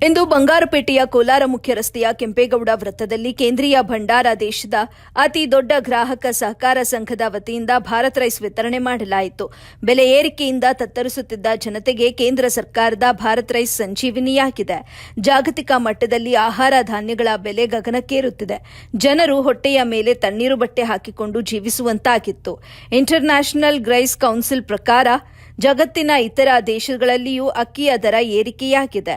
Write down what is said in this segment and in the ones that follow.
ಇಂದು ಬಂಗಾರಪೇಟೆಯ ಕೋಲಾರ ಮುಖ್ಯ ರಸ್ತೆಯ ಕೆಂಪೇಗೌಡ ವೃತ್ತದಲ್ಲಿ ಕೇಂದ್ರೀಯ ಭಂಡಾರ ದೇಶದ ಅತಿ ದೊಡ್ಡ ಗ್ರಾಹಕ ಸಹಕಾರ ಸಂಘದ ವತಿಯಿಂದ ಭಾರತ್ ರೈಸ್ ವಿತರಣೆ ಮಾಡಲಾಯಿತು. ಬೆಲೆ ಏರಿಕೆಯಿಂದ ತತ್ತರಿಸುತ್ತಿದ್ದ ಜನತೆಗೆ ಕೇಂದ್ರ ಸರ್ಕಾರದ ಭಾರತ್ ರೈಸ್ ಸಂಜೀವಿನಿಯಾಗಿದೆ. ಜಾಗತಿಕ ಮಟ್ಟದಲ್ಲಿ ಆಹಾರ ಧಾನ್ಯಗಳ ಬೆಲೆ ಗಗನಕ್ಕೇರುತ್ತಿದೆ. ಜನರು ಹೊಟ್ಟೆಯ ಮೇಲೆ ತಣ್ಣೀರು ಬಟ್ಟೆ ಹಾಕಿಕೊಂಡು ಜೀವಿಸುವಂತಾಗಿತ್ತು. ಇಂಟರ್ ನ್ಯಾಷನಲ್ ಗ್ರೈಸ್ ಕೌನ್ಸಿಲ್ ಪ್ರಕಾರ ಜಗತ್ತಿನ ಇತರ ದೇಶಗಳಲ್ಲಿಯೂ ಅಕ್ಕಿಯ ದರ ಏರಿಕೆಯಾಗಿದೆ.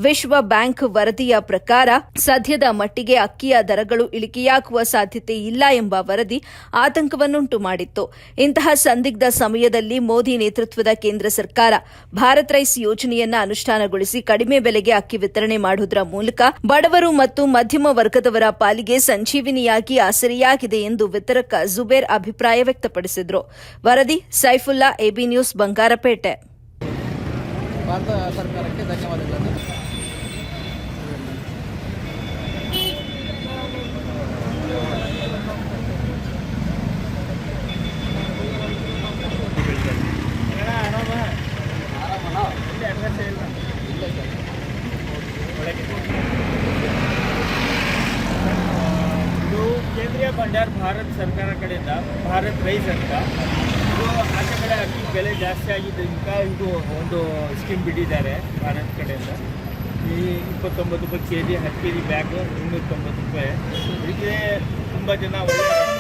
ವಿಶ್ವ ಬ್ಯಾಂಕ್ ವರದಿಯ ಪ್ರಕಾರ ಸದ್ಯದ ಮಟ್ಟಿಗೆ ಅಕ್ಕಿಯ ದರಗಳು ಇಳಿಕೆಯಾಗುವ ಸಾಧ್ಯತೆ ಇಲ್ಲ ಎಂಬ ವರದಿ ಆತಂಕವನ್ನುಂಟು ಮಾಡಿತ್ತು. ಇಂತಹ ಸಂದಿಗ್ಧ ಸಮಯದಲ್ಲಿ ಮೋದಿ ನೇತೃತ್ವದ ಕೇಂದ್ರ ಸರ್ಕಾರ ಭಾರತ್ ರೈಸ್ ಯೋಜನೆಯನ್ನು ಅನುಷ್ಠಾನಗೊಳಿಸಿ ಕಡಿಮೆ ಬೆಲೆಗೆ ಅಕ್ಕಿ ವಿತರಣೆ ಮಾಡುವುದರ ಮೂಲಕ ಬಡವರು ಮತ್ತು ಮಧ್ಯಮ ವರ್ಗದವರ ಪಾಲಿಗೆ ಸಂಜೀವಿನಿಯಾಗಿ ಆಸರೆಯಾಗಿದೆ ಎಂದು ವಿತರಕ ಜುಬೇರ್ ಅಭಿಪ್ರಾಯ ವ್ಯಕ್ತಪಡಿಸಿದರು. ವರದಿ ಸೈಫುಲ್ಲಾ, ಎಬಿ ನ್ಯೂಸ್, ಬಂಗಾರಪೇಟೆ. ಭಾರತ ಸರ್ಕಾರಕ್ಕೆ ಧನ್ಯವಾದಗಳು. ಇದು ಕೇಂದ್ರೀಯ ಭಂಡಾರ ಭಾರತ ಸರ್ಕಾರ ಕಡೆಯಿಂದ ಭಾರತ್ ರೈಸ್ ಅಂತ ಇದು ಆಚೆ ಕಡೆ ಅಕ್ಕಿ ಬೆಲೆ ಜಾಸ್ತಿ ಆಗಿದ್ದರಿಂದ ಇದು ಒಂದು ಸ್ಕೀಮ್ ಬಿಟ್ಟಿದ್ದಾರೆ ಭಾರತ್ ಕಡೆಯಿಂದ. ಈ 29 ರೂಪಾಯಿ ಕೆಜಿ 10 ಕೆಜಿ ಬ್ಯಾಗು 290 ರೂಪಾಯಿ. ಇದಕ್ಕೆ ತುಂಬ ಜನ ಒಳ್ಳೆಯ